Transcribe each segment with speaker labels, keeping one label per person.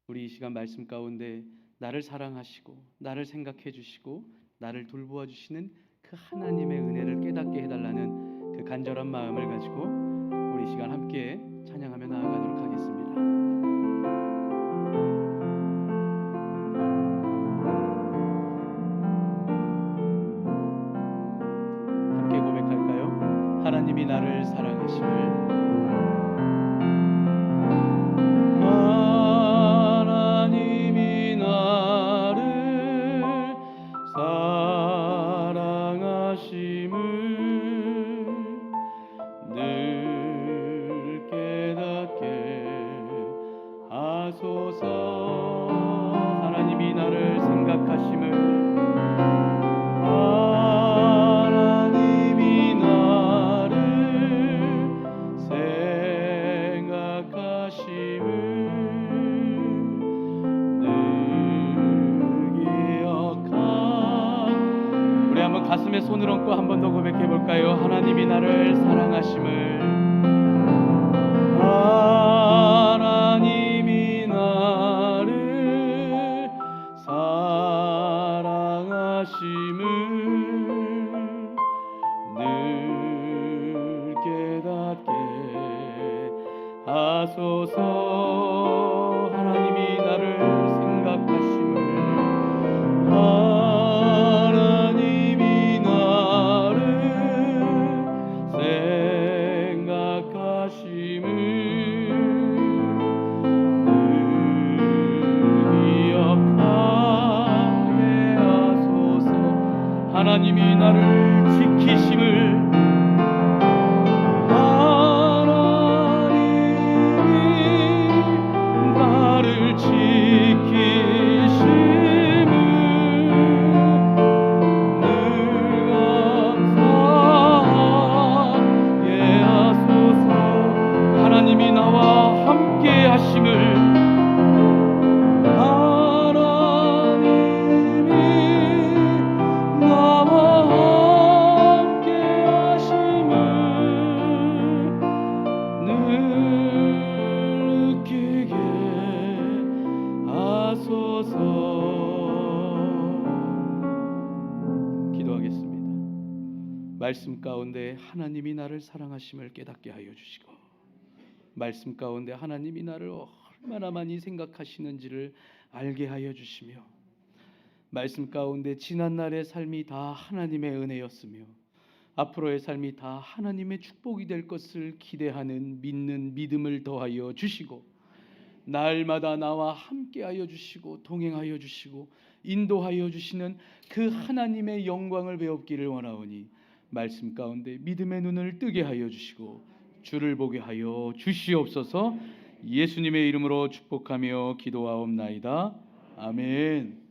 Speaker 1: 우리 이 시간 말씀 가운데 나를 사랑하시고 나를 생각해 주시고 나를 돌보아 주시는 그 하나님의 은혜를 깨닫게 해달라는 그 간절한 마음을 가지고 우리 이 시간 함께 찬양하며 나아가도록 하겠습니다. 함께 고백할까요? 하나님이 나를 사랑하심을. 하나님이 나를 사랑하심을 늘 깨닫게 하소서. 하나님이 나를 생각하심을. 하나님이 나를 생각하심을 늘 기억하. 우리 한번 가슴에 손을 얹고 한 번 더 고백해 볼까요? 하나님이 나를 사랑하심을. 하나님이 나를 사랑하심을 늘 깨닫게 하소서. 하나님이 나를 생각하심을. 하나님이 나를 생각하심을 늘 기억하게 하소서. 하나님이 나를 지키심을. 하나님이 나를 지키심을 늘 감사하게 하소서. 하나님이 나와 함께 하심을. 하나님이 나와 함께 하심을 늘 느끼게 하소서. 기도하겠습니다. 말씀 가운데 하나님이 나를 사랑하심을 깨닫게 하여 주시고, 말씀 가운데 하나님이 나를 얼마나 많이 생각하시는지를 알게 하여 주시며, 말씀 가운데 지난날의 삶이 다 하나님의 은혜였으며 앞으로의 삶이 다 하나님의 축복이 될 것을 기대하는 믿는 믿음을 더하여 주시고, 날마다 나와 함께하여 주시고 동행하여 주시고 인도하여 주시는 그 하나님의 영광을 배웁기를 원하오니 말씀 가운데 믿음의 눈을 뜨게 하여 주시고 주를 보게 하여 주시옵소서. 예수님의 이름으로 축복하며 기도하옵나이다. 아멘.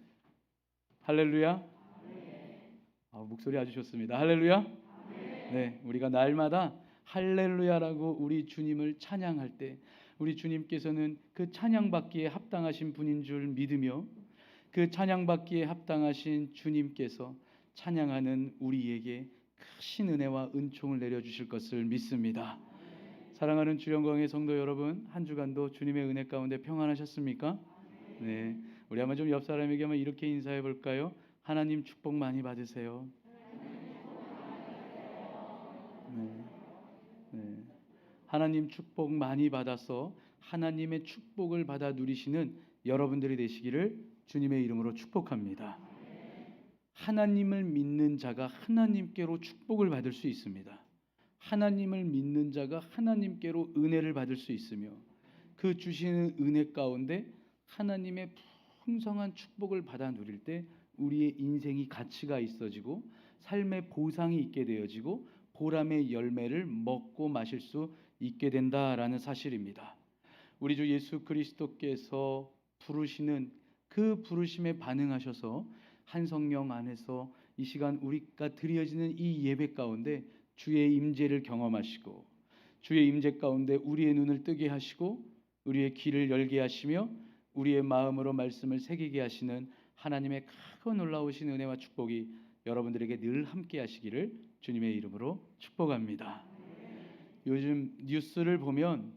Speaker 1: 할렐루야. 목소리 아주 좋습니다. 할렐루야. 네, 우리가 날마다 할렐루야라고 우리 주님을 찬양할 때 우리 주님께서는 그 찬양받기에 합당하신 분인 줄 믿으며 그 찬양받기에 합당하신 주님께서 찬양하는 우리에게 크신 은혜와 은총을 내려주실 것을 믿습니다. 사랑하는 주영광의 성도 여러분, 한 주간도 주님의 은혜 가운데 평안하셨습니까? 네, 우리 한번 좀 옆 사람에게 한번 이렇게 인사해 볼까요? 하나님 축복 많이 받으세요. 네, 네. 하나님 축복 많이 받아서 하나님의 축복을 받아 누리시는 여러분들이 되시기를 주님의 이름으로 축복합니다. 하나님을 믿는 자가 하나님께로 축복을 받을 수 있습니다. 하나님을 믿는 자가 하나님께로 은혜를 받을 수 있으며 그 주시는 은혜 가운데 하나님의 풍성한 축복을 받아 누릴 때 우리의 인생이 가치가 있어지고 삶의 보상이 있게 되어지고 보람의 열매를 먹고 마실 수 있게 된다라는 사실입니다. 우리 주 예수 그리스도께서 부르시는 그 부르심에 반응하셔서 한 성령 안에서 이 시간 우리가 드려지는 이 예배 가운데 주의 임재를 경험하시고 주의 임재 가운데 우리의 눈을 뜨게 하시고 우리의 귀를 열게 하시며 우리의 마음으로 말씀을 새기게 하시는 하나님의 크고 놀라우신 은혜와 축복이 여러분들에게 늘 함께 하시기를 주님의 이름으로 축복합니다. 요즘 뉴스를 보면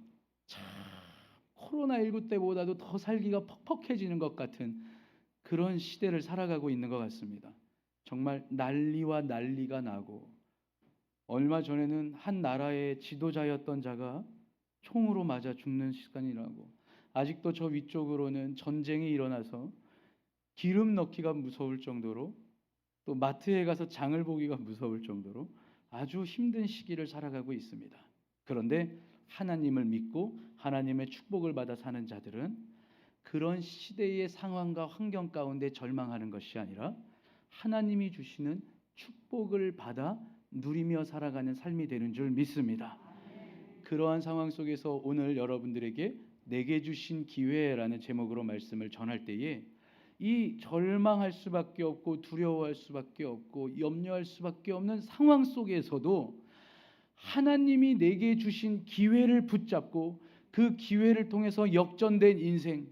Speaker 1: 참 코로나19 때보다도 더 살기가 퍽퍽해지는 것 같은 그런 시대를 살아가고 있는 것 같습니다. 정말 난리와 난리가 나고, 얼마 전에는 한 나라의 지도자였던 자가 총으로 맞아 죽는 시간이라고, 아직도 저 위쪽으로는 전쟁이 일어나서 기름 넣기가 무서울 정도로, 또 마트에 가서 장을 보기가 무서울 정도로 아주 힘든 시기를 살아가고 있습니다. 그런데 하나님을 믿고 하나님의 축복을 받아 사는 자들은 그런 시대의 상황과 환경 가운데 절망하는 것이 아니라 하나님이 주시는 축복을 받아 누리며 살아가는 삶이 되는 줄 믿습니다. 그러한 상황 속에서 오늘 여러분들에게 내게 주신 기회라는 제목으로 말씀을 전할 때에, 이 절망할 수밖에 없고 두려워할 수밖에 없고 염려할 수밖에 없는 상황 속에서도 하나님이 내게 주신 기회를 붙잡고 그 기회를 통해서 역전된 인생,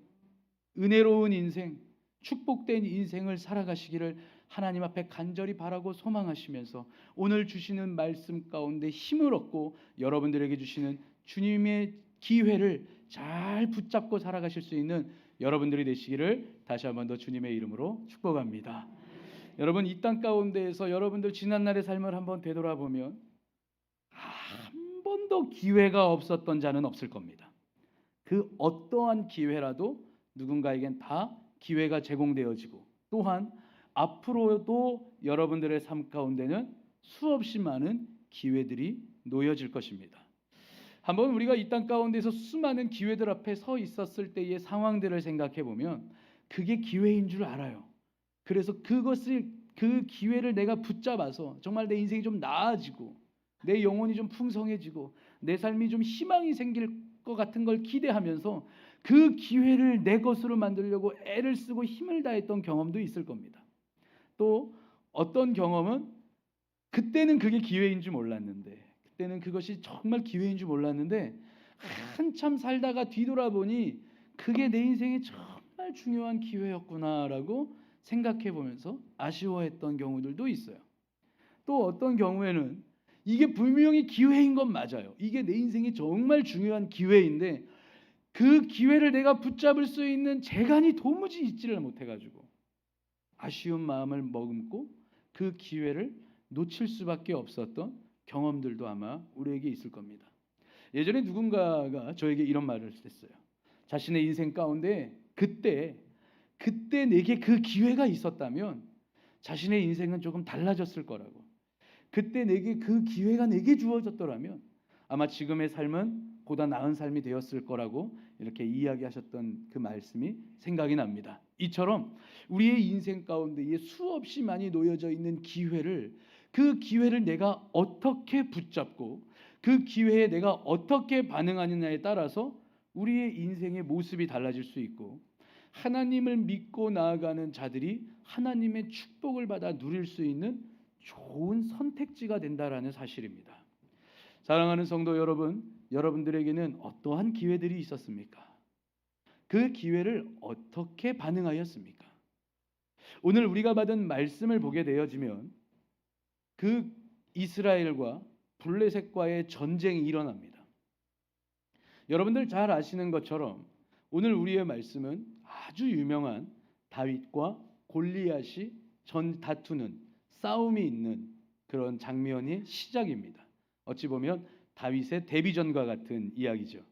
Speaker 1: 은혜로운 인생, 축복된 인생을 살아가시기를 하나님 앞에 간절히 바라고 소망하시면서 오늘 주시는 말씀 가운데 힘을 얻고 여러분들에게 주시는 주님의 기회를 잘 붙잡고 살아가실 수 있는 여러분들이 되시기를 다시 한 번 더 주님의 이름으로 축복합니다. 여러분, 이 땅 가운데에서 여러분들 지난날의 삶을 한번 되돌아보면 한 번도 기회가 없었던 자는 없을 겁니다. 그 어떠한 기회라도 누군가에겐 다 기회가 제공되어지고, 또한 앞으로도 여러분들의 삶 가운데는 수없이 많은 기회들이 놓여질 것입니다. 한번 우리가 이 땅 가운데서 수많은 기회들 앞에 서 있었을 때의 상황들을 생각해 보면 그게 기회인 줄 알아요. 그래서 그 기회를 내가 붙잡아서 정말 내 인생이 좀 나아지고 내 영혼이 좀 풍성해지고 내 삶이 좀 희망이 생길 것 같은 걸 기대하면서 그 기회를 내 것으로 만들려고 애를 쓰고 힘을 다했던 경험도 있을 겁니다. 또 어떤 경험은 그때는 그게 기회인 줄 몰랐는데, 그때는 그것이 정말 기회인 줄 몰랐는데 한참 살다가 뒤돌아보니 그게 내 인생에 정말 중요한 기회였구나라고 생각해 보면서 아쉬워했던 경우들도 있어요. 또 어떤 경우에는 이게 분명히 기회인 건 맞아요. 이게 내 인생이 정말 중요한 기회인데 그 기회를 내가 붙잡을 수 있는 재간이 도무지 있지를 못해가지고 아쉬운 마음을 머금고 그 기회를 놓칠 수밖에 없었던 경험들도 아마 우리에게 있을 겁니다. 예전에 누군가가 저에게 이런 말을 했어요. 자신의 인생 가운데 그때 내게 그 기회가 있었다면 자신의 인생은 조금 달라졌을 거라고, 그때 내게 그 기회가 내게 주어졌더라면 아마 지금의 삶은 보다 나은 삶이 되었을 거라고 이렇게 이야기하셨던 그 말씀이 생각이 납니다. 이처럼 우리의 인생 가운데에 수없이 많이 놓여져 있는 그 기회를 내가 어떻게 붙잡고 그 기회에 내가 어떻게 반응하느냐에 따라서 우리의 인생의 모습이 달라질 수 있고, 하나님을 믿고 나아가는 자들이 하나님의 축복을 받아 누릴 수 있는 좋은 선택지가 된다라는 사실입니다. 사랑하는 성도 여러분, 여러분들에게는 어떠한 기회들이 있었습니까? 그 기회를 어떻게 반응하였습니까? 오늘 우리가 받은 말씀을 보게 되어지면 그 이스라엘과 블레셋과의 전쟁이 일어납니다. 여러분들 잘 아시는 것처럼 오늘 우리의 말씀은 아주 유명한 다윗과 골리앗이 다투는 싸움이 있는 그런 장면의 시작입니다. 어찌 보면 다윗의 데뷔전과 같은 이야기죠.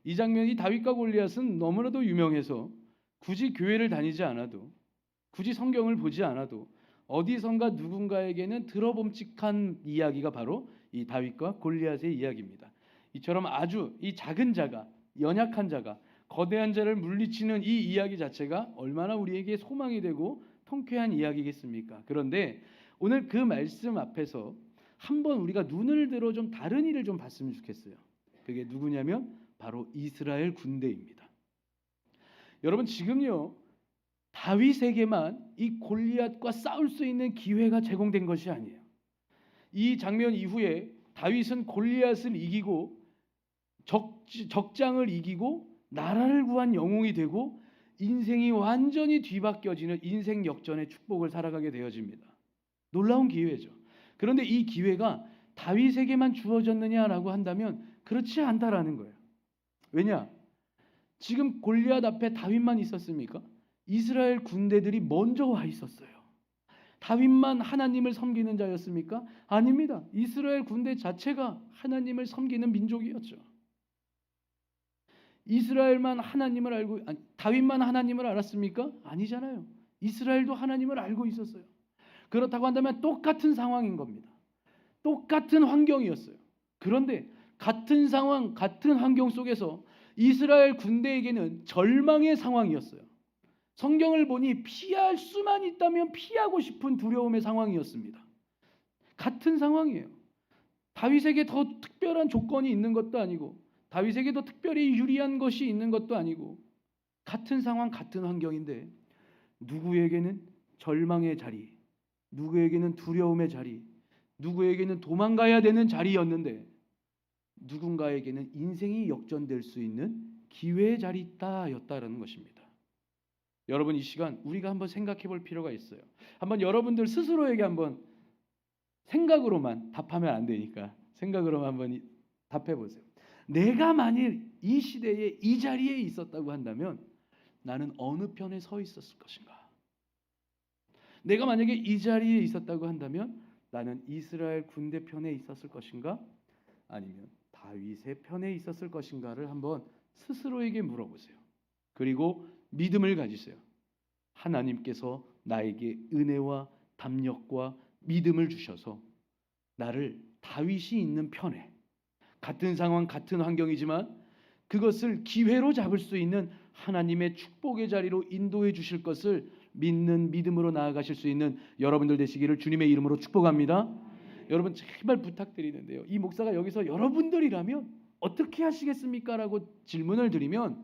Speaker 1: 이 장면이 다윗과 골리앗은 너무나도 유명해서 굳이 교회를 다니지 않아도, 굳이 성경을 보지 않아도 어디선가 누군가에게는 들어봄직한 이야기가 바로 이 다윗과 골리앗의 이야기입니다. 이처럼 아주 이 작은 자가, 연약한 자가 거대한 자를 물리치는 이 이야기 자체가 얼마나 우리에게 소망이 되고 통쾌한 이야기겠습니까? 그런데 오늘 그 말씀 앞에서 한번 우리가 눈을 들어 좀 다른 일을 좀 봤으면 좋겠어요. 그게 누구냐면 바로 이스라엘 군대입니다. 여러분, 지금요 다윗에게만 이 골리앗과 싸울 수 있는 기회가 제공된 것이 아니에요. 이 장면 이후에 다윗은 골리앗을 이기고 적장을 이기고 나라를 구한 영웅이 되고 인생이 완전히 뒤바뀌어지는 인생 역전의 축복을 살아가게 되어집니다. 놀라운 기회죠. 그런데 이 기회가 다윗에게만 주어졌느냐라고 한다면 그렇지 않다라는 거예요. 왜냐? 지금 골리앗 앞에 다윗만 있었습니까? 이스라엘 군대들이 먼저 와 있었어요. 다윗만 하나님을 섬기는 자였습니까? 아닙니다. 이스라엘 군대 자체가 하나님을 섬기는 민족이었죠. 이스라엘만 하나님을 알고, 다윗만 하나님을 알았습니까? 아니잖아요. 이스라엘도 하나님을 알고 있었어요. 그렇다고 한다면 똑같은 상황인 겁니다. 똑같은 환경이었어요. 그런데 같은 상황, 같은 환경 속에서 이스라엘 군대에게는 절망의 상황이었어요. 성경을 보니 피할 수만 있다면 피하고 싶은 두려움의 상황이었습니다. 같은 상황이에요. 다윗에게 더 특별한 조건이 있는 것도 아니고 다윗에게 더 특별히 유리한 것이 있는 것도 아니고 같은 상황, 같은 환경인데 누구에게는 절망의 자리, 누구에게는 두려움의 자리, 누구에게는 도망가야 되는 자리였는데 누군가에게는 인생이 역전될 수 있는 기회의 자리였다라는 것입니다. 여러분, 이 시간 우리가 한번 생각해 볼 필요가 있어요. 한번 여러분들 스스로에게 한번 생각으로만 답하면 안 되니까 생각으로만 한번 답해 보세요. 내가 만일 이 시대에 이 자리에 있었다고 한다면 나는 어느 편에 서 있었을 것인가? 내가 만약에 이 자리에 있었다고 한다면 나는 이스라엘 군대 편에 있었을 것인가? 아니면 다윗의 편에 있었을 것인가를 한번 스스로에게 물어보세요. 그리고 믿음을 가지세요. 하나님께서 나에게 은혜와 담력과 믿음을 주셔서 나를 다윗이 있는 편에, 같은 상황 같은 환경이지만 그것을 기회로 잡을 수 있는 하나님의 축복의 자리로 인도해 주실 것을 믿는 믿음으로 나아가실 수 있는 여러분들 되시기를 주님의 이름으로 축복합니다. 여러분, 제발 부탁드리는데요, 이 목사가 여기서 여러분들이라면 어떻게 하시겠습니까? 라고 질문을 드리면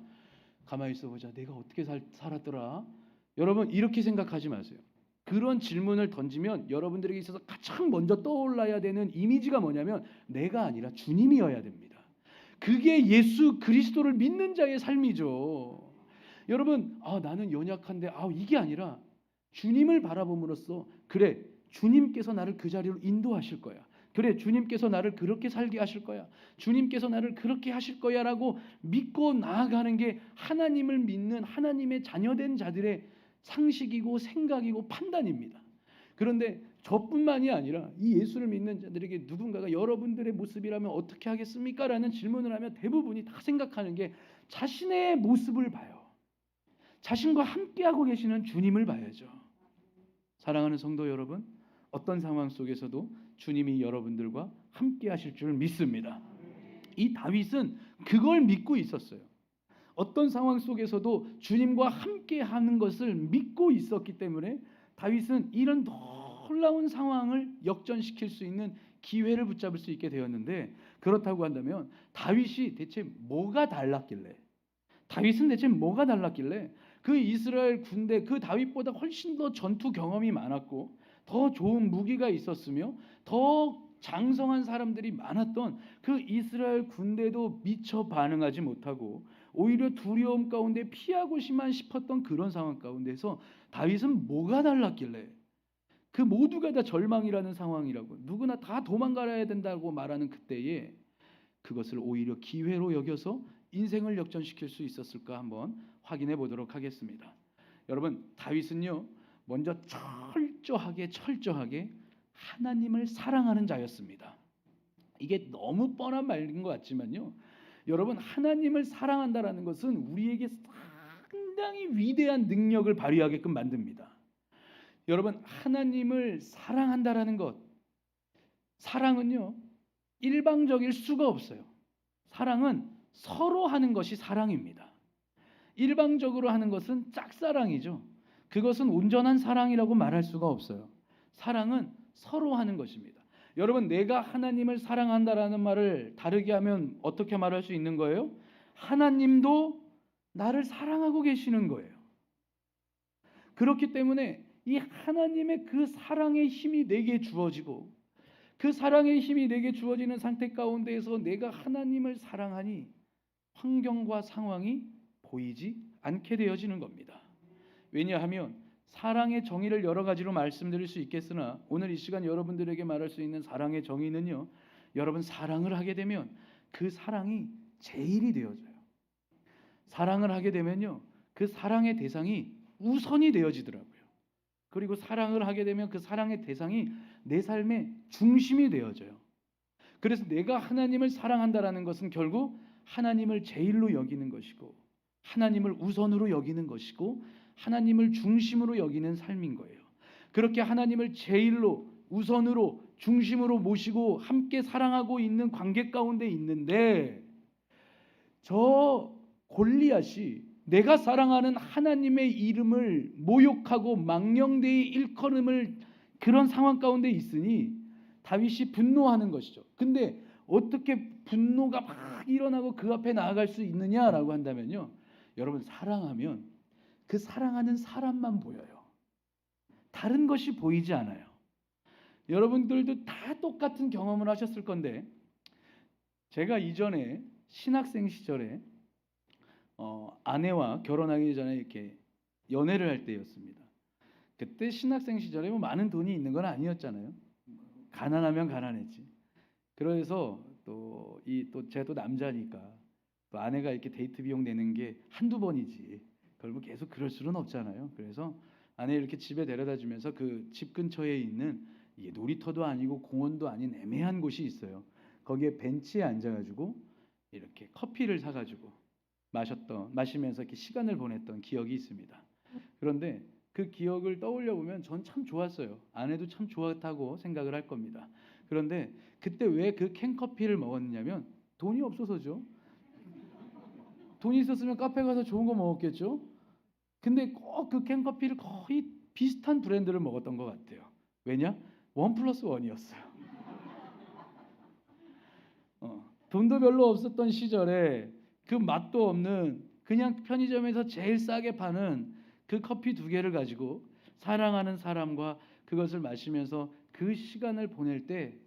Speaker 1: 가만히 있어보자, 내가 어떻게 살았더라? 여러분, 이렇게 생각하지 마세요. 그런 질문을 던지면 여러분들에게 있어서 가장 먼저 떠올라야 되는 이미지가 뭐냐면 내가 아니라 주님이어야 됩니다. 그게 예수 그리스도를 믿는 자의 삶이죠. 여러분, 나는 연약한데 이게 아니라 주님을 바라봄으로써 그래, 주님께서 나를 그 자리로 인도하실 거야. 그래, 주님께서 나를 그렇게 살게 하실 거야. 주님께서 나를 그렇게 하실 거야 라고 믿고 나아가는 게 하나님을 믿는 하나님의 자녀된 자들의 상식이고 생각이고 판단입니다. 그런데 저뿐만이 아니라 이 예수를 믿는 자들에게 누군가가 여러분들의 모습이라면 어떻게 하겠습니까? 라는 질문을 하면 대부분이 다 생각하는 게 자신의 모습을 봐요. 자신과 함께하고 계시는 주님을 봐야죠. 사랑하는 성도 여러분, 어떤 상황 속에서도 주님이 여러분들과 함께하실 줄 믿습니다. 이 다윗은 그걸 믿고 있었어요. 어떤 상황 속에서도 주님과 함께하는 것을 믿고 있었기 때문에 다윗은 이런 놀라운 상황을 역전시킬 수 있는 기회를 붙잡을 수 있게 되었는데, 그렇다고 한다면 다윗이 대체 뭐가 달랐길래, 그 이스라엘 군대, 그 다윗보다 훨씬 더 전투 경험이 많았고 더 좋은 무기가 있었으며 더 장성한 사람들이 많았던 그 이스라엘 군대도 미처 반응하지 못하고 오히려 두려움 가운데 피하고만 싶었던 그런 상황 가운데서 다윗은 뭐가 달랐길래, 그 모두가 다 절망이라는 상황이라고 누구나 다 도망가야 된다고 말하는 그때에 그것을 오히려 기회로 여겨서 인생을 역전시킬 수 있었을까 한번 확인해 보도록 하겠습니다. 여러분, 다윗은요 먼저 철저하게 하나님을 사랑하는 자였습니다. 이게 너무 뻔한 말인 것 같지만요, 여러분, 하나님을 사랑한다라는 것은 우리에게 상당히 위대한 능력을 발휘하게끔 만듭니다. 여러분, 하나님을 사랑한다라는 것, 사랑은요 일방적일 수가 없어요. 사랑은 서로 하는 것이 사랑입니다. 일방적으로 하는 것은 짝사랑이죠. 그것은 온전한 사랑이라고 말할 수가 없어요. 사랑은 서로 하는 것입니다. 여러분, 내가 하나님을 사랑한다라는 말을 다르게 하면 어떻게 말할 수 있는 거예요? 하나님도 나를 사랑하고 계시는 거예요. 그렇기 때문에 이 하나님의 그 사랑의 힘이 내게 주어지고 그 사랑의 힘이 내게 주어지는 상태 가운데에서 내가 하나님을 사랑하니 환경과 상황이 보이지 않게 되어지는 겁니다. 왜냐하면 사랑의 정의를 여러 가지로 말씀드릴 수 있겠으나 오늘 이 시간 여러분들에게 말할 수 있는 사랑의 정의는요, 여러분, 사랑을 하게 되면 그 사랑이 제일이 되어져요. 사랑을 하게 되면요, 그 사랑의 대상이 우선이 되어지더라고요. 그리고 사랑을 하게 되면 그 사랑의 대상이 내 삶의 중심이 되어져요. 그래서 내가 하나님을 사랑한다라는 것은 결국 하나님을 제일로 여기는 것이고, 하나님을 우선으로 여기는 것이고, 하나님을 중심으로 여기는 삶인 거예요. 그렇게 하나님을 제일로, 우선으로, 중심으로 모시고 함께 사랑하고 있는 관계 가운데 있는데, 저 골리앗이 내가 사랑하는 하나님의 이름을 모욕하고 망령되이 일컬음을 그런 상황 가운데 있으니 다윗이 분노하는 것이죠. 근데 어떻게 분노가 막 일어나고 그 앞에 나아갈 수 있느냐라고 한다면요, 여러분, 사랑하면 그 사랑하는 사람만 보여요. 다른 것이 보이지 않아요. 여러분들도 다 똑같은 경험을 하셨을 건데, 제가 이전에 신학생 시절에 아내와 결혼하기 전에 이렇게 연애를 할 때였습니다. 그때 신학생 시절에 뭐 많은 돈이 있는 건 아니었잖아요. 가난하면 가난했지. 그래서 또 제가 또 남자니까 또 아내가 이렇게 데이트 비용 내는 게 한두 번이지. 그걸 뭐 계속 그럴 수는 없잖아요. 그래서 아내 이렇게 집에 데려다 주면서 그 집 근처에 있는, 이게 놀이터도 아니고 공원도 아닌 애매한 곳이 있어요. 거기에 벤치에 앉아가지고 이렇게 커피를 사가지고 마시면서 이렇게 시간을 보냈던 기억이 있습니다. 그런데 그 기억을 떠올려 보면 전 참 좋았어요. 아내도 참 좋았다고 생각을 할 겁니다. 그런데 그때 왜 그 캔커피를 먹었냐면 돈이 없어서죠. 돈이 있었으면 카페 가서 좋은 거 먹었겠죠. 근데 꼭 그 캔커피를 거의 비슷한 브랜드를 먹었던 것 같아요. 왜냐? 1+1이었어요. 돈도 별로 없었던 시절에 그 맛도 없는 그냥 편의점에서 제일 싸게 파는 그 커피 2개를 가지고 사랑하는 사람과 그것을 마시면서 그 시간을 보낼 때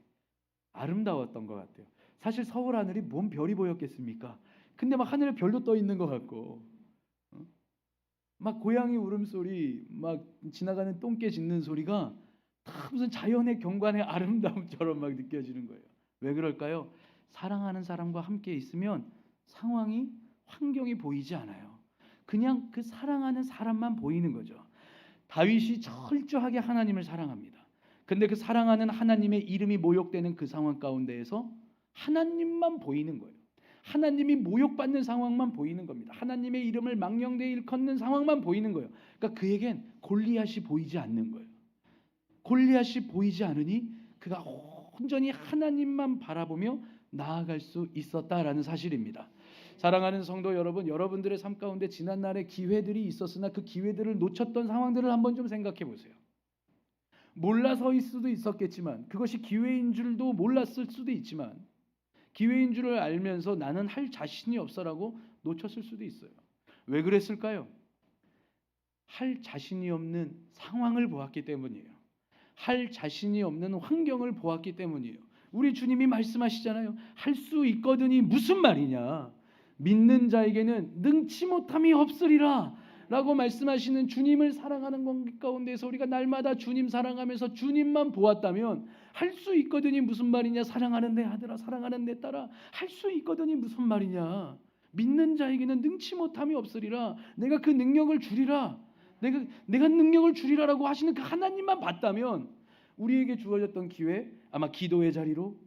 Speaker 1: 아름다웠던 것 같아요. 사실 서울 하늘이 뭔 별이 보였겠습니까? 근데 막 하늘에 별도 떠 있는 것 같고, 막 고양이 울음소리, 막 지나가는 똥개 짖는 소리가 다 무슨 자연의 경관의 아름다움처럼 막 느껴지는 거예요. 왜 그럴까요? 사랑하는 사람과 함께 있으면 상황이, 환경이 보이지 않아요. 그냥 그 사랑하는 사람만 보이는 거죠. 다윗이 철저하게 하나님을 사랑합니다. 근데 그 사랑하는 하나님의 이름이 모욕되는 그 상황 가운데에서 하나님만 보이는 거예요. 하나님이 모욕받는 상황만 보이는 겁니다. 하나님의 이름을 망령되이 일컫는 상황만 보이는 거예요. 그러니까 그에겐 골리앗이 보이지 않는 거예요. 골리앗이 보이지 않으니 그가 온전히 하나님만 바라보며 나아갈 수 있었다라는 사실입니다. 사랑하는 성도 여러분, 여러분들의 삶 가운데 지난날에 기회들이 있었으나 그 기회들을 놓쳤던 상황들을 한번 좀 생각해 보세요. 몰라서일 수도 있었겠지만, 그것이 기회인 줄도 몰랐을 수도 있지만, 기회인 줄을 알면서 나는 할 자신이 없어라고 놓쳤을 수도 있어요. 왜 그랬을까요? 할 자신이 없는 상황을 보았기 때문이에요. 할 자신이 없는 환경을 보았기 때문이에요. 우리 주님이 말씀하시잖아요. 할 수 있거든이 무슨 말이냐? 믿는 자에게는 능치 못함이 없으리라 라고 말씀하시는 주님을 사랑하는 관계 가운데서 우리가 날마다 주님 사랑하면서 주님만 보았다면 할 수 있거든이 무슨 말이냐? 사랑하는 내 아들아, 사랑하는 내 딸아, 할 수 있거든이 무슨 말이냐? 믿는 자에게는 능치 못함이 없으리라. 내가 그 능력을 주리라. 내가 능력을 주리라라고 하시는 그 하나님만 봤다면 우리에게 주어졌던 기회, 아마 기도의 자리로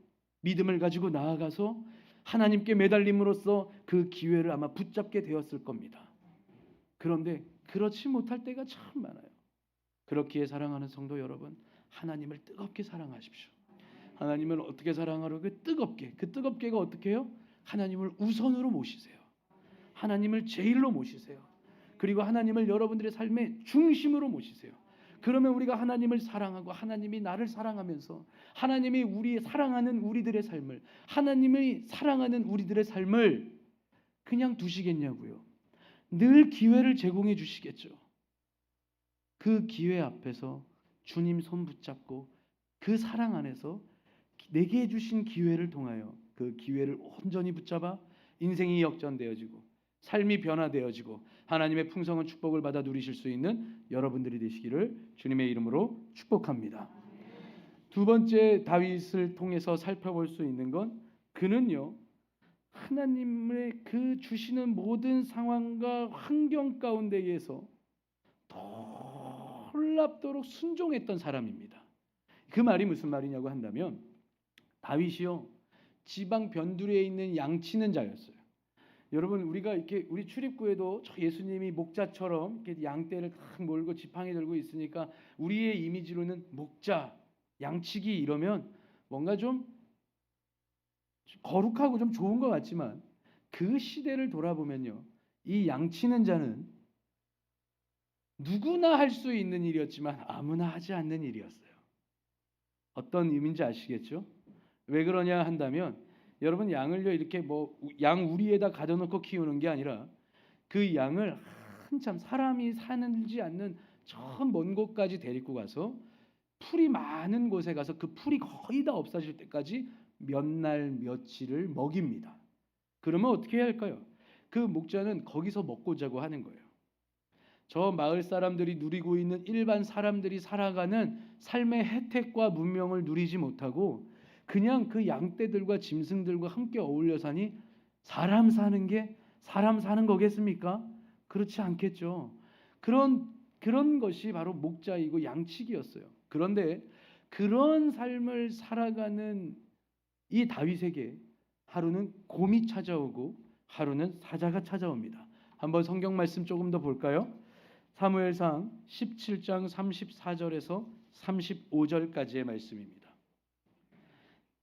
Speaker 1: 믿음을 가지고 나아가서 하나님께 매달림으로써 그 기회를 아마 붙잡게 되었을 겁니다. 그런데 그렇지 못할 때가 참 많아요. 그렇기에 사랑하는 성도 여러분, 하나님을 뜨겁게 사랑하십시오. 하나님을 어떻게 사랑하려고? 그 뜨겁게가 어떻게 해요? 하나님을 우선으로 모시세요. 하나님을 제일로 모시세요. 그리고 하나님을 여러분들의 삶의 중심으로 모시세요. 그러면 우리가 하나님을 사랑하고 하나님이 나를 사랑하면서 하나님이 우리 사랑하는 우리들의 삶을, 하나님이 사랑하는 우리들의 삶을 그냥 두시겠냐고요. 늘 기회를 제공해 주시겠죠. 그 기회 앞에서 주님 손 붙잡고 그 사랑 안에서 내게 주신 기회를 통하여 그 기회를 온전히 붙잡아 인생이 역전되어지고 삶이 변화되어지고 하나님의 풍성한 축복을 받아 누리실 수 있는 여러분들이 되시기를 주님의 이름으로 축복합니다. 두 번째 다윗을 통해서 살펴볼 수 있는 건, 그는요 하나님의 그 주시는 모든 상황과 환경 가운데에서 놀랍도록 순종했던 사람입니다. 그 말이 무슨 말이냐고 한다면 다윗이요 지방 변두리에 있는 양치는 자였어요. 여러분 우리가 이렇게 우리 출입구에도 예수님이 목자처럼 이렇게 양떼를 딱 몰고 지팡이 들고 있으니까 우리의 이미지로는 목자, 양치기 이러면 뭔가 좀 거룩하고 좀 좋은 것 같지만 그 시대를 돌아보면요 이 양치는 자는 누구나 할 수 있는 일이었지만 아무나 하지 않는 일이었어요. 어떤 의미인지 아시겠죠? 왜 그러냐 한다면 여러분 양을요 이렇게 뭐 양 우리에다 가둬놓고 키우는 게 아니라 그 양을 한참 사람이 사는지 않는 저 먼 곳까지 데리고 가서 풀이 많은 곳에 가서 그 풀이 거의 다 없어질 때까지 몇 날 며칠을 먹입니다. 그러면 어떻게 해야 할까요? 그 목자는 거기서 먹고 자고 하는 거예요. 저 마을 사람들이 누리고 있는 일반 사람들이 살아가는 삶의 혜택과 문명을 누리지 못하고 그냥 그 양떼들과 짐승들과 함께 어울려 사니 사람 사는 게 사람 사는 거겠습니까? 그렇지 않겠죠. 그런 것이 바로 목자이고 양치기였어요. 그런데 그런 삶을 살아가는 이 다윗에게 하루는 곰이 찾아오고 하루는 사자가 찾아옵니다. 한번 성경 말씀 조금 더 볼까요? 사무엘상 17장 34절에서 35절까지의 말씀입니다.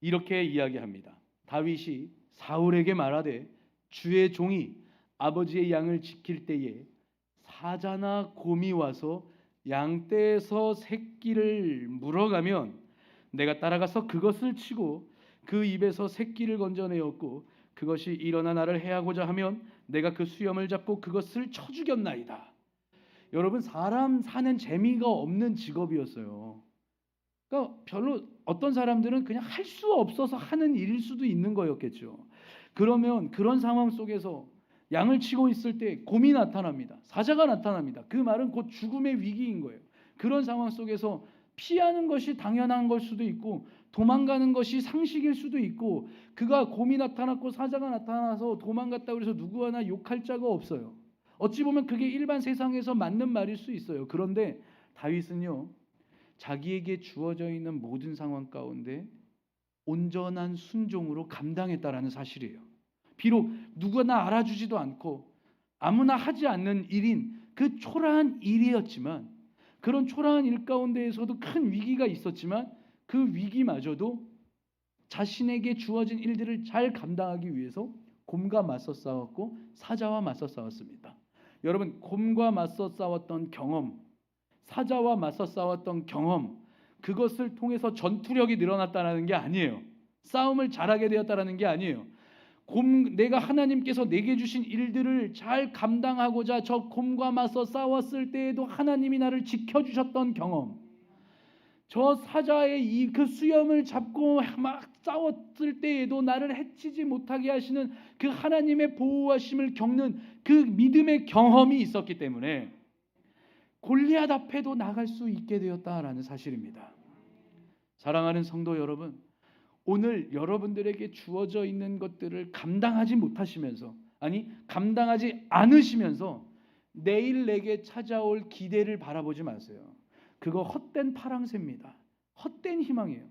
Speaker 1: 이렇게 이야기합니다. 다윗이 사울에게 말하되 주의 종이 아버지의 양을 지킬 때에 사자나 곰이 와서 양떼에서 새끼를 물어가면 내가 따라가서 그것을 치고 그 입에서 새끼를 건져내었고 그것이 일어나 나를 해하고자 하면 내가 그 수염을 잡고 그것을 쳐 죽였나이다. 여러분 사람 사는 재미가 없는 직업이었어요. 그러니까 별로 어떤 사람들은 그냥 할 수 없어서 하는 일일 수도 있는 거였겠죠. 그러면 그런 상황 속에서 양을 치고 있을 때 곰이 나타납니다. 사자가 나타납니다. 그 말은 곧 죽음의 위기인 거예요. 그런 상황 속에서 피하는 것이 당연한 걸 수도 있고 도망가는 것이 상식일 수도 있고 그가 곰이 나타났고 사자가 나타나서 도망갔다고 해서 누구 하나 욕할 자가 없어요. 어찌 보면 그게 일반 세상에서 맞는 말일 수 있어요. 그런데 다윗은요. 자기에게 주어져 있는 모든 상황 가운데 온전한 순종으로 감당했다라는 사실이에요. 비록 누구나 알아주지도 않고 아무나 하지 않는 일인 그 초라한 일이었지만 그런 초라한 일 가운데에서도 큰 위기가 있었지만 그 위기마저도 자신에게 주어진 일들을 잘 감당하기 위해서 곰과 맞서 싸웠고 사자와 맞서 싸웠습니다. 여러분 곰과 맞서 싸웠던 경험, 사자와 맞서 싸웠던 경험, 그것을 통해서 전투력이 늘어났다는 게 아니에요. 싸움을 잘하게 되었다는 게 아니에요. 내가 하나님께서 내게 주신 일들을 잘 감당하고자 저 곰과 맞서 싸웠을 때에도 하나님이 나를 지켜주셨던 경험, 저 사자의 그 수염을 잡고 막 싸웠을 때에도 나를 해치지 못하게 하시는 그 하나님의 보호하심을 겪는 그 믿음의 경험이 있었기 때문에 골리앗 앞에도 나갈 수 있게 되었다라는 사실입니다. 사랑하는 성도 여러분, 오늘 여러분들에게 주어져 있는 것들을 감당하지 못하시면서 감당하지 않으시면서 내일 내게 찾아올 기대를 바라보지 마세요. 그거 헛된 파랑새입니다. 헛된 희망이에요.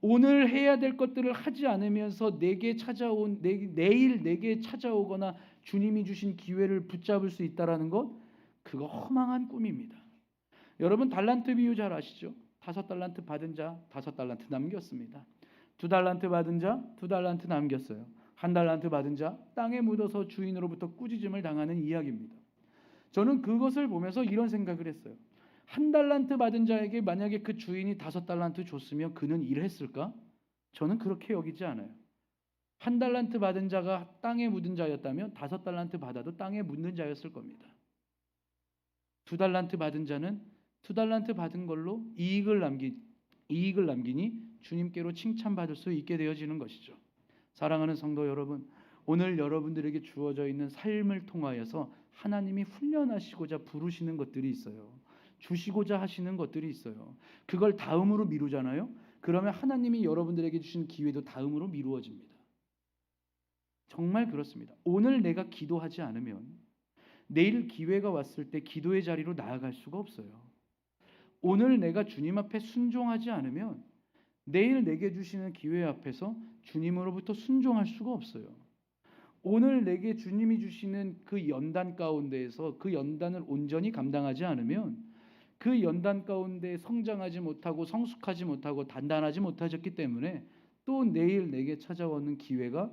Speaker 1: 오늘 해야 될 것들을 하지 않으면서 내일 내게 찾아오거나 주님이 주신 기회를 붙잡을 수 있다라는 것, 그거 허망한 꿈입니다. 여러분 달란트 비유 잘 아시죠? 5달란트 받은 자 5달란트 남겼습니다. 2달란트 받은 자 2달란트 남겼어요. 1달란트 받은 자 땅에 묻어서 주인으로부터 꾸짖음을 당하는 이야기입니다. 저는 그것을 보면서 이런 생각을 했어요. 1달란트 받은 자에게 만약에 그 주인이 5달란트 줬으면 그는 일했을까? 저는 그렇게 여기지 않아요. 1달란트 받은 자가 땅에 묻은 자였다면 5달란트 받아도 땅에 묻는 자였을 겁니다. 2달란트 받은 자는 2달란트 받은 걸로 이익을 남기니 주님께로 칭찬받을 수 있게 되어지는 것이죠. 사랑하는 성도 여러분, 오늘 여러분들에게 주어져 있는 삶을 통하여서 하나님이 훈련하시고자 부르시는 것들이 있어요. 주시고자 하시는 것들이 있어요. 그걸 다음으로 미루잖아요. 그러면 하나님이 여러분들에게 주신 기회도 다음으로 미루어집니다. 정말 그렇습니다. 오늘 내가 기도하지 않으면 내일 기회가 왔을 때 기도의 자리로 나아갈 수가 없어요. 오늘 내가 주님 앞에 순종하지 않으면 내일 내게 주시는 기회 앞에서 주님으로부터 순종할 수가 없어요. 오늘 내게 주님이 주시는 그 연단 가운데에서 그 연단을 온전히 감당하지 않으면 그 연단 가운데 성장하지 못하고 성숙하지 못하고 단단하지 못하셨기 때문에 또 내일 내게 찾아오는 기회가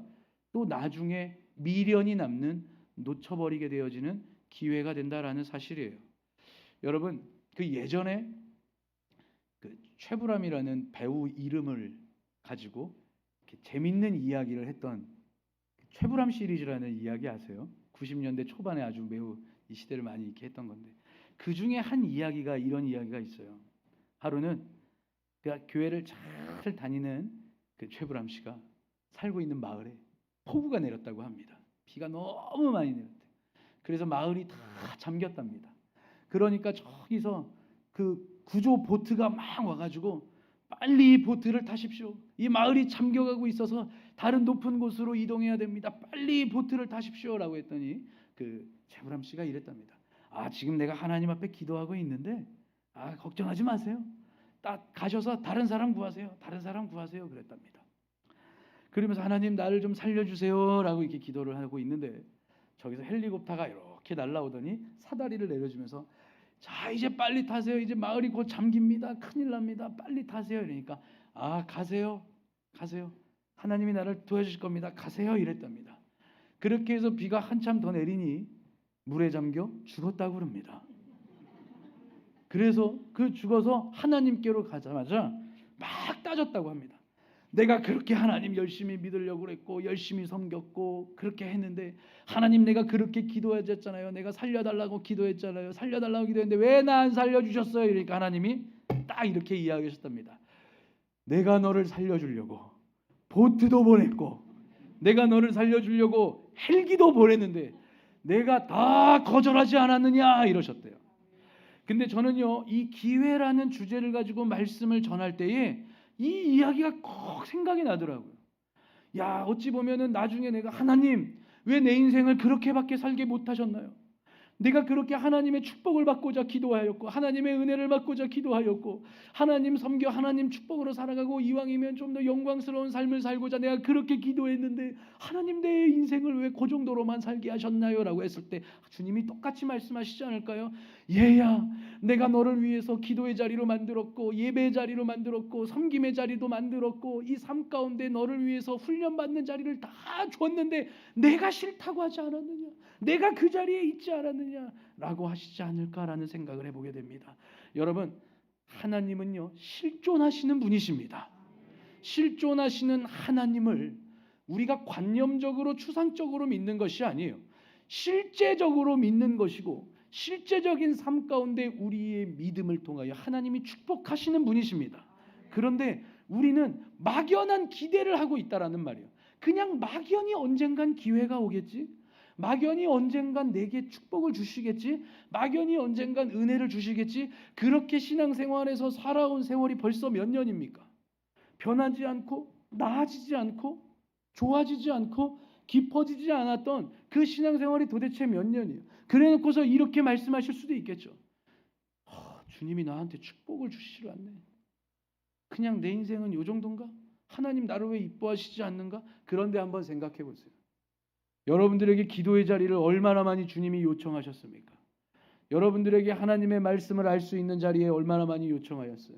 Speaker 1: 또 나중에 미련이 남는 놓쳐버리게 되어지는 기회가 된다라는 사실이에요. 여러분, 그 예전에 그 최불암이라는 배우 이름을 가지고 이렇게 재밌는 이야기를 했던 최불암 시리즈라는 이야기 아세요? 90년대 초반에 아주 매우 이 시대를 많이 이렇게 했던 건데 그 중에 한 이야기가 이런 이야기가 있어요. 하루는 그 교회를 잘 다니는 그 최불암 씨가 살고 있는 마을에 폭우가 내렸다고 합니다. 비가 너무 많이 내렸대요. 그래서 마을이 다 잠겼답니다. 그러니까 저기서 그 구조 보트가 막 와가지고 빨리 보트를 타십시오. 이 마을이 잠겨가고 있어서 다른 높은 곳으로 이동해야 됩니다. 빨리 보트를 타십시오라고 했더니 그 최불암 씨가 이랬답니다. 지금 내가 하나님 앞에 기도하고 있는데 걱정하지 마세요. 딱 가셔서 다른 사람 구하세요. 다른 사람 구하세요. 그랬답니다. 그러면서 하나님 나를 좀 살려주세요라고 이렇게 기도를 하고 있는데 저기서 헬리콥터가 이렇게 날아오더니 사다리를 내려주면서 자 이제 빨리 타세요. 이제 마을이 곧 잠깁니다. 큰일 납니다. 빨리 타세요. 이러니까 가세요. 가세요. 하나님이 나를 도와주실 겁니다. 가세요. 이랬답니다. 그렇게 해서 비가 한참 더 내리니 물에 잠겨 죽었다고 그럽니다. 그래서 그 죽어서 하나님께로 가자마자 막 따졌다고 합니다. 내가 그렇게 하나님 열심히 믿으려고 그랬고 열심히 섬겼고 그렇게 했는데 하나님 내가 그렇게 기도했잖아요. 내가 살려달라고 기도했잖아요. 살려달라고 기도했는데 왜 나 안 살려주셨어요? 이러니까 하나님이 딱 이렇게 이야기하셨답니다. 내가 너를 살려주려고 보트도 보냈고 내가 너를 살려주려고 헬기도 보냈는데 내가 다 거절하지 않았느냐 이러셨대요. 근데 저는요 이 기회라는 주제를 가지고 말씀을 전할 때에 이 이야기가 꼭 생각이 나더라고요. 야 어찌 보면은 나중에 내가 하나님 왜 내 인생을 그렇게밖에 살게 못하셨나요? 내가 그렇게 하나님의 축복을 받고자 기도하였고 하나님의 은혜를 받고자 기도하였고 하나님 섬겨 하나님 축복으로 살아가고 이왕이면 좀 더 영광스러운 삶을 살고자 내가 그렇게 기도했는데 하나님 내 인생을 왜 그 정도로만 살게 하셨나요? 라고 했을 때 주님이 똑같이 말씀하시지 않을까요? 얘야 내가 너를 위해서 기도의 자리로 만들었고 예배의 자리로 만들었고 섬김의 자리도 만들었고 이 삶 가운데 너를 위해서 훈련받는 자리를 다 줬는데 내가 싫다고 하지 않았느냐? 내가 그 자리에 있지 않았느냐라고 하시지 않을까라는 생각을 해보게 됩니다. 여러분 하나님은요 실존하시는 분이십니다. 실존하시는 하나님을 우리가 관념적으로 추상적으로 믿는 것이 아니에요. 실제적으로 믿는 것이고 실제적인 삶 가운데 우리의 믿음을 통하여 하나님이 축복하시는 분이십니다. 그런데 우리는 막연한 기대를 하고 있다라는 말이에요. 그냥 막연히 언젠간 기회가 오겠지. 막연히 언젠간 내게 축복을 주시겠지. 막연히 언젠간 은혜를 주시겠지. 그렇게 신앙생활에서 살아온 세월이 벌써 몇 년입니까? 변하지 않고 나아지지 않고 좋아지지 않고 깊어지지 않았던 그 신앙생활이 도대체 몇 년이에요. 그래놓고서 이렇게 말씀하실 수도 있겠죠. 주님이 나한테 축복을 주시질 않네. 그냥 내 인생은 이 정도인가? 하나님 나를 왜 이뻐하시지 않는가? 그런데 한번 생각해 보세요. 여러분들에게 기도의 자리를 얼마나 많이 주님이 요청하셨습니까? 여러분들에게 하나님의 말씀을 알 수 있는 자리에 얼마나 많이 요청하였어요?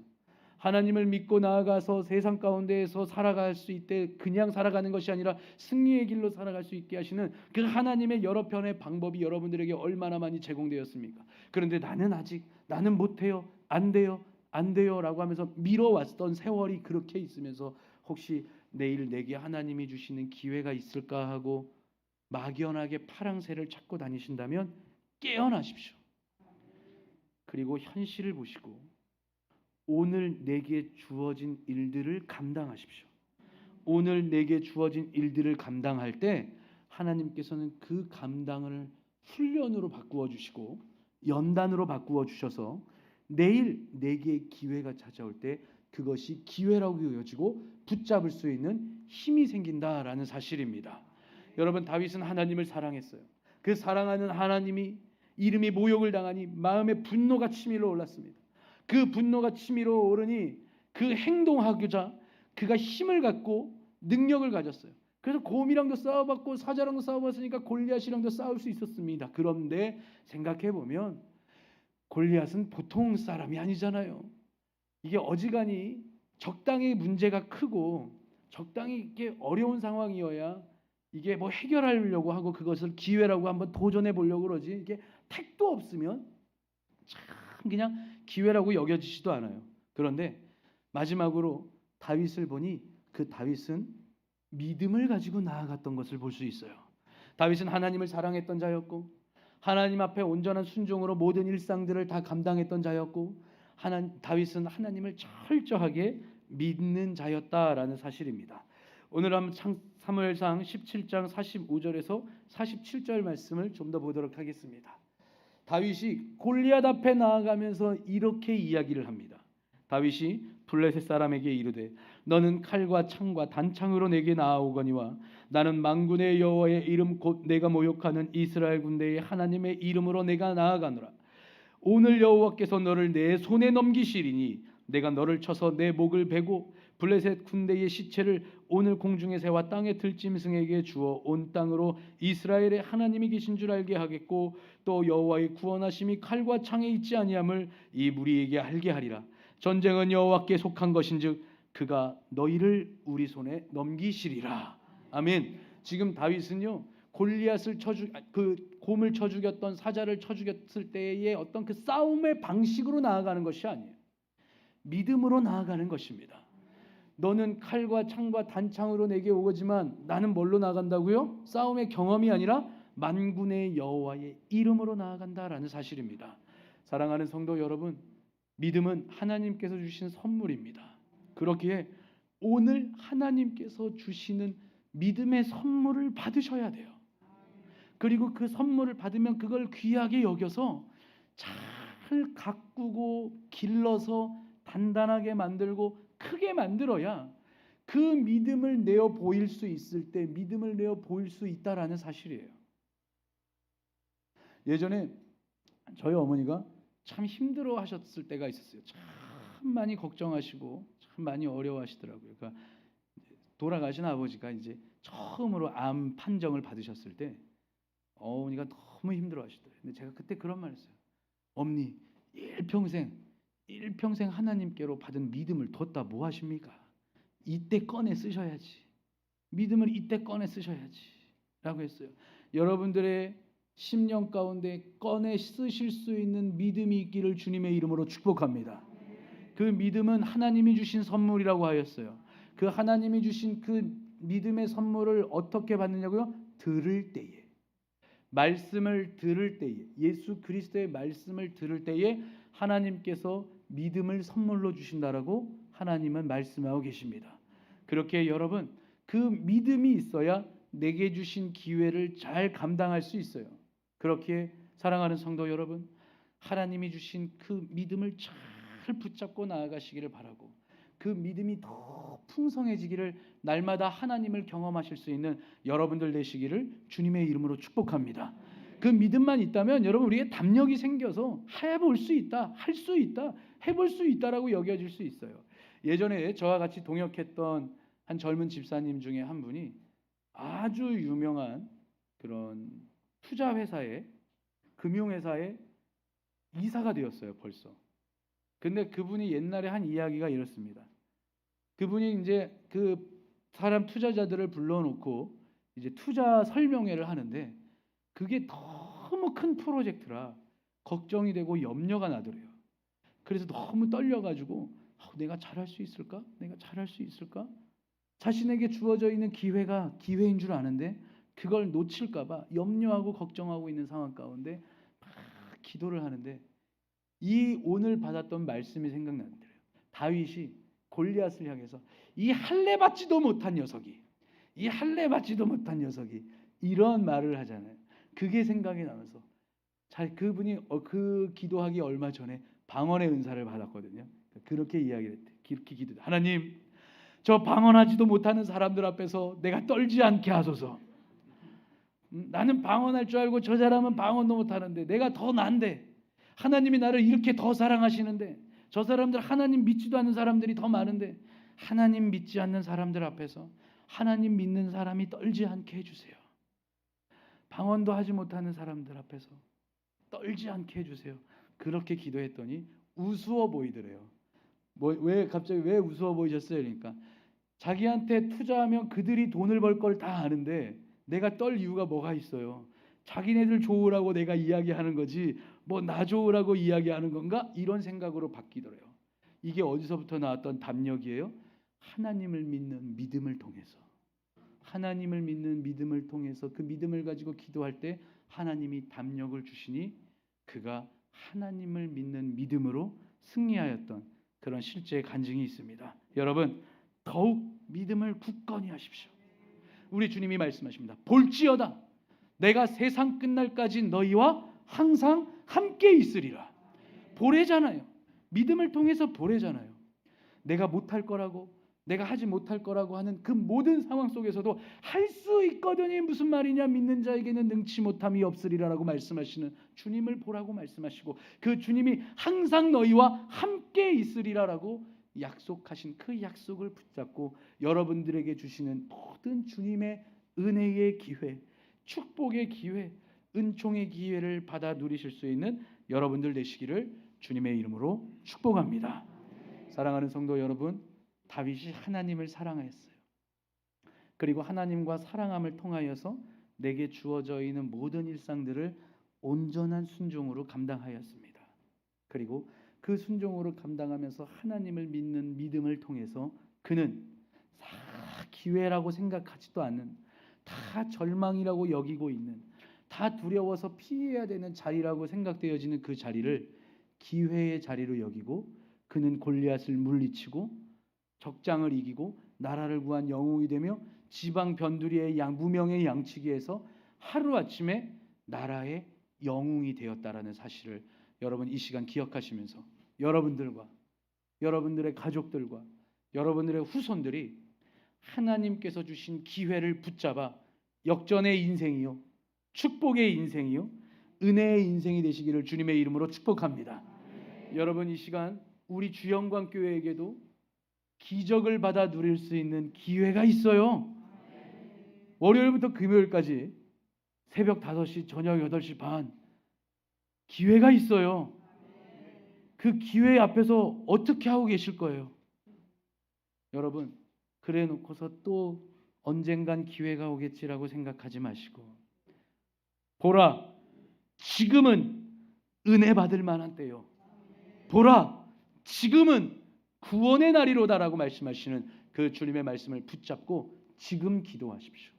Speaker 1: 하나님을 믿고 나아가서 세상 가운데에서 살아갈 수 있게 그냥 살아가는 것이 아니라 승리의 길로 살아갈 수 있게 하시는 그 하나님의 여러 편의 방법이 여러분들에게 얼마나 많이 제공되었습니까? 그런데 나는 못해요. 안 돼요 라고 하면서 미뤄왔던 세월이 그렇게 있으면서 혹시 내일 내게 하나님이 주시는 기회가 있을까 하고 막연하게 파랑새를 찾고 다니신다면 깨어나십시오. 그리고 현실을 보시고 오늘 내게 주어진 일들을 감당하십시오. 오늘 내게 주어진 일들을 감당할 때 하나님께서는 그 감당을 훈련으로 바꾸어 주시고 연단으로 바꾸어 주셔서 내일 내게 기회가 찾아올 때 그것이 기회라고 여겨지고 붙잡을 수 있는 힘이 생긴다라는 사실입니다. 여러분, 다윗은 하나님을 사랑했어요. 그 사랑하는 하나님이 이름이 모욕을 당하니 마음에 분노가 치밀어 올랐습니다. 그 분노가 치밀어 오르니 그 행동하고자 그가 힘을 갖고 능력을 가졌어요. 그래서 곰이랑도 싸워봤고 사자랑도 싸워봤으니까 골리앗이랑도 싸울 수 있었습니다. 그런데 생각해 보면 골리앗은 보통 사람이 아니잖아요. 이게 어지간히 적당히 문제가 크고 적당히 이게 어려운 상황이어야 이게 뭐 해결하려고 하고 그것을 기회라고 한번 도전해 보려고 그러지, 이게 택도 없으면 참 그냥 기회라고 여겨지지도 않아요. 그런데 마지막으로 다윗을 보니 그 다윗은 믿음을 가지고 나아갔던 것을 볼 수 있어요. 다윗은 하나님을 사랑했던 자였고 하나님 앞에 온전한 순종으로 모든 일상들을 다 감당했던 자였고 다윗은 하나님을 철저하게 믿는 자였다라는 사실입니다. 오늘 한번 사무엘상 17장 45절에서 47절 말씀을 좀 더 보도록 하겠습니다. 다윗이 골리앗 앞에 나아가면서 이렇게 이야기를 합니다. 다윗이 블레셋 사람에게 이르되 너는 칼과 창과 단창으로 내게 나아오거니와 나는 만군의 여호와의 이름 곧 내가 모욕하는 이스라엘 군대의 하나님의 이름으로 내가 나아가노라. 오늘 여호와께서 너를 내 손에 넘기시리니 내가 너를 쳐서 내 목을 베고 블레셋 군대의 시체를 오늘 공중에 새와 땅의 들짐승에게 주어 온 땅으로 이스라엘의 하나님이 계신 줄 알게 하겠고 또 여호와의 구원하심이 칼과 창에 있지 아니함을 이 무리에게 알게 하리라. 전쟁은 여호와께 속한 것인즉 그가 너희를 우리 손에 넘기시리라. 아멘. 지금 다윗은요 골리앗을 곰을 쳐 죽였던 사자를 쳐 죽였을 때의 어떤 그 싸움의 방식으로 나아가는 것이 아니에요. 믿음으로 나아가는 것입니다. 너는 칼과 창과 단창으로 내게 오거지만 나는 뭘로 나아간다고요? 싸움의 경험이 아니라 만군의 여호와의 이름으로 나아간다라는 사실입니다. 사랑하는 성도 여러분, 믿음은 하나님께서 주신 선물입니다. 그렇기에 오늘 하나님께서 주시는 믿음의 선물을 받으셔야 돼요. 그리고 그 선물을 받으면 그걸 귀하게 여겨서 잘 가꾸고 길러서 단단하게 만들고 크게 만들어야 그 믿음을 내어 보일 수 있을 때 믿음을 내어 보일 수 있다라는 사실이에요. 예전에 저희 어머니가 참 힘들어 하셨을 때가 있었어요. 참 많이 걱정하시고 참 많이 어려워하시더라고요. 그러니까 돌아가신 아버지가 이제 처음으로 암 판정을 받으셨을 때 어머니가 너무 힘들어 하시더라고요. 근데 제가 그때 그런 말 했어요. 어머니, 일평생 하나님께로 받은 믿음을 뒀다 뭐 하십니까? 이때 꺼내 쓰셔야지. 믿음을 이때 꺼내 쓰셔야지 라고 했어요. 여러분들의 심령 가운데 꺼내 쓰실 수 있는 믿음이 있기를 주님의 이름으로 축복합니다. 그 믿음은 하나님이 주신 선물이라고 하였어요. 그 하나님이 주신 그 믿음의 선물을 어떻게 받느냐고요? 들을 때에, 말씀을 들을 때에, 예수 그리스도의 말씀을 들을 때에 하나님께서 믿음을 선물로 주신다라고 하나님은 말씀하고 계십니다. 그렇게 여러분, 그 믿음이 있어야 내게 주신 기회를 잘 감당할 수 있어요. 그렇게 사랑하는 성도 여러분, 하나님이 주신 그 믿음을 잘 붙잡고 나아가시기를 바라고 그 믿음이 더 풍성해지기를 날마다 하나님을 경험하실 수 있는 여러분들 되시기를 주님의 이름으로 축복합니다. 그 믿음만 있다면 여러분 우리의 담력이 생겨서 해볼 수 있다, 할 수 있다, 해볼 수 있다라고 여겨질 수 있어요. 예전에 저와 같이 동역했던 한 젊은 집사님 중에 한 분이 아주 유명한 그런 투자회사에, 금융회사에 이사가 되었어요 벌써. 근데 그분이 옛날에 한 이야기가 이렇습니다. 그분이 이제 그 사람 투자자들을 불러놓고 이제 투자 설명회를 하는데 그게 너무 큰 프로젝트라 걱정이 되고 염려가 나더래요. 그래서 너무 떨려가지고 내가 잘할 수 있을까? 내가 잘할 수 있을까? 자신에게 주어져 있는 기회가 기회인 줄 아는데 그걸 놓칠까봐 염려하고 걱정하고 있는 상황 가운데 막 기도를 하는데 이 오늘 받았던 말씀이 생각나는데요. 다윗이 골리앗을 향해서 이 할례 받지도 못한 녀석이, 이 할례 받지도 못한 녀석이 이런 말을 하잖아요. 그게 생각이 나면서 그분이 그 기도하기 얼마 전에 방언의 은사를 받았거든요. 그렇게 이야기를 했대. 그렇게 기도해. 하나님, 저 방언하지도 못하는 사람들 앞에서 내가 떨지 않게 하소서. 나는 방언할 줄 알고 저 사람은 방언도 못하는데 내가 더 난데 하나님이 나를 이렇게 더 사랑하시는데 저 사람들 하나님 믿지도 않는 사람들이 더 많은데 하나님 믿지 않는 사람들 앞에서 하나님 믿는 사람이 떨지 않게 해주세요. 방언도 하지 못하는 사람들 앞에서 떨지 않게 해주세요. 그렇게 기도했더니 우스워 보이더래요. 왜 갑자기 왜 우스워 보이셨어요? 그러니까 자기한테 투자하면 그들이 돈을 벌 걸 다 아는데 내가 떨 이유가 뭐가 있어요? 자기네들 좋으라고 내가 이야기하는 거지 뭐 나 좋으라고 이야기하는 건가? 이런 생각으로 바뀌더래요. 이게 어디서부터 나왔던 담력이에요? 하나님을 믿는 믿음을 통해서, 하나님을 믿는 믿음을 통해서 그 믿음을 가지고 기도할 때 하나님이 담력을 주시니 그가 하나님을 믿는 믿음으로 승리하였던 그런 실제 간증이 있습니다. 여러분 더욱 믿음을 굳건히 하십시오. 우리 주님이 말씀하십니다. 볼지어다 내가 세상 끝날까지 너희와 항상 함께 있으리라. 보래잖아요. 믿음을 통해서 보래잖아요. 내가 못할 거라고, 내가 하지 못할 거라고 하는 그 모든 상황 속에서도 할 수 있거든이 무슨 말이냐, 믿는 자에게는 능치 못함이 없으리라라고 말씀하시는 주님을 보라고 말씀하시고 그 주님이 항상 너희와 함께 있으리라라고 약속하신 그 약속을 붙잡고 여러분들에게 주시는 모든 주님의 은혜의 기회, 축복의 기회, 은총의 기회를 받아 누리실 수 있는 여러분들 되시기를 주님의 이름으로 축복합니다. 사랑하는 성도 여러분, 다윗이 하나님을 사랑하였어요. 그리고 하나님과 사랑함을 통하여서 내게 주어져 있는 모든 일상들을 온전한 순종으로 감당하였습니다. 그리고 그 순종으로 감당하면서 하나님을 믿는 믿음을 통해서 그는 다 기회라고 생각하지도 않는, 다 절망이라고 여기고 있는, 다 두려워서 피해야 되는 자리라고 생각되어지는 그 자리를 기회의 자리로 여기고 그는 골리앗을 물리치고 적장을 이기고 나라를 구한 영웅이 되며 지방 변두리의 무명의 양치기에서 하루아침에 나라의 영웅이 되었다라는 사실을 여러분 이 시간 기억하시면서 여러분들과 여러분들의 가족들과 여러분들의 후손들이 하나님께서 주신 기회를 붙잡아 역전의 인생이요, 축복의 인생이요, 은혜의 인생이 되시기를 주님의 이름으로 축복합니다. 여러분 이 시간 우리 주영광교회에게도 기적을 받아 누릴 수 있는 기회가 있어요. 월요일부터 금요일까지 새벽 5시, 저녁 8시 반 기회가 있어요. 그 기회 앞에서 어떻게 하고 계실 거예요? 여러분 그래 놓고서 또 언젠간 기회가 오겠지라고 생각하지 마시고 보라 지금은 은혜 받을 만한 때요. 보라 지금은 구원의 날이로다라고 말씀하시는 그 주님의 말씀을 붙잡고 지금 기도하십시오.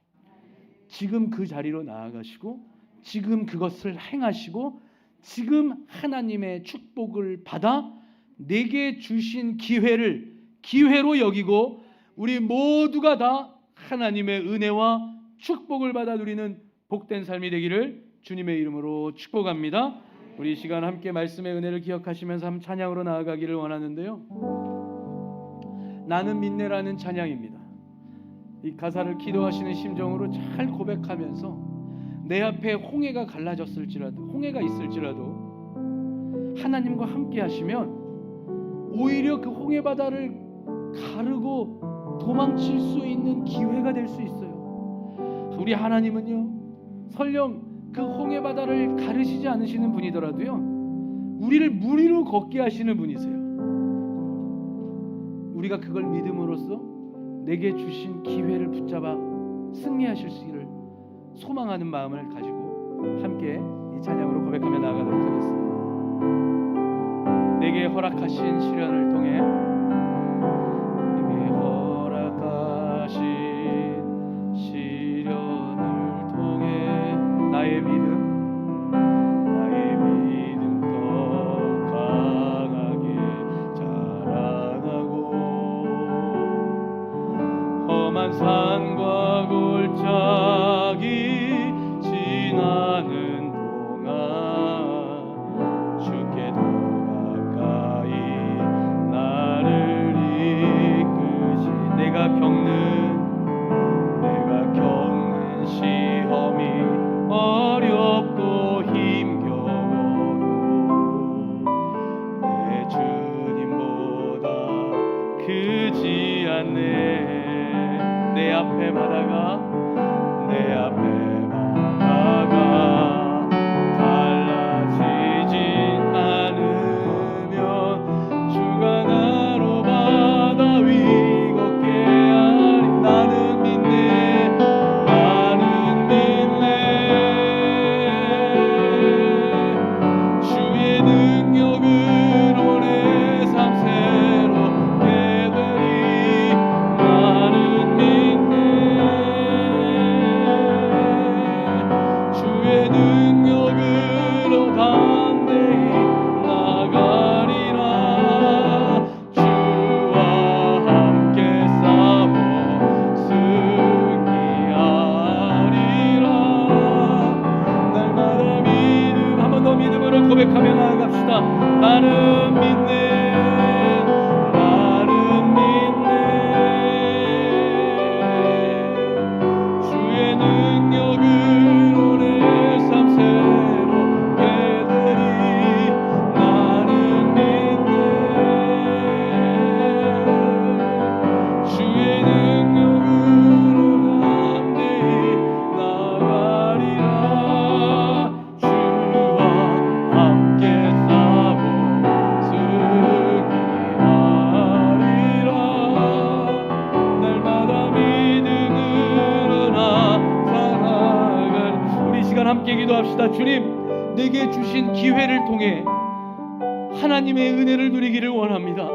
Speaker 1: 지금 그 자리로 나아가시고 지금 그것을 행하시고 지금 하나님의 축복을 받아 내게 주신 기회를 기회로 여기고 우리 모두가 다 하나님의 은혜와 축복을 받아 누리는 복된 삶이 되기를 주님의 이름으로 축복합니다. 우리 이 시간 함께 말씀의 은혜를 기억하시면서 한 찬양으로 나아가기를 원하는데요. 나는 믿네라는 찬양입니다. 이 가사를 기도하시는 심정으로 잘 고백하면서 내 앞에 홍해가 갈라졌을지라도, 홍해가 있을지라도 하나님과 함께 하시면 오히려 그 홍해 바다를 가르고 도망칠 수 있는 기회가 될 수 있어요. 우리 하나님은요 설령 그 홍해 바다를 가르시지 않으시는 분이더라도요 우리를 물 위로 걷게 하시는 분이세요. 우리가 그걸 믿음으로써 내게 주신 기회를 붙잡아 승리하실 수 있기를 소망하는 마음을 가지고 함께 이 찬양으로 고백하며 나아가도록 하겠습니다. 내게 허락하신 시련을 통해 내게 허락하신 시련을 통해 나의 믿음 더 강하게 자라나고 험한 산과 골짜기 지나는 동안 주께 더 가까이 나를 이끄시 내가 겪는 시험이 주의 능력으로 담대히 나가리라. 주와 함께 싸워 승리하리라. 날마다 믿음, 한 번 더 믿음으로 고백하며 나아갑시다. 나는 믿네. 함께 기도합시다. 주님, 내게 주신 기회를 통해 하나님의 은혜를 누리기를 원합니다.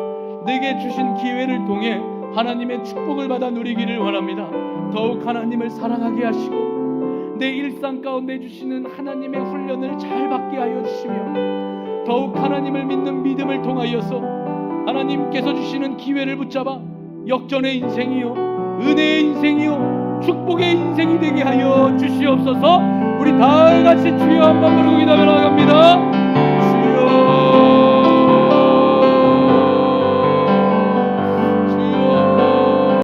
Speaker 1: 내게 주신 기회를 통해 하나님의 축복을 받아 누리기를 원합니다. 더욱 하나님을 사랑하게 하시고 내 일상 가운데 주시는 하나님의 훈련을 잘 받게 하여 주시며 더욱 하나님을 믿는 믿음을 통하여서 하나님께서 주시는 기회를 붙잡아 역전의 인생이요, 은혜의 인생이요, 축복의 인생이 되게 하여 주시옵소서. 우리 다 같이 주여 한번 부르고 기도하며 나아갑니다.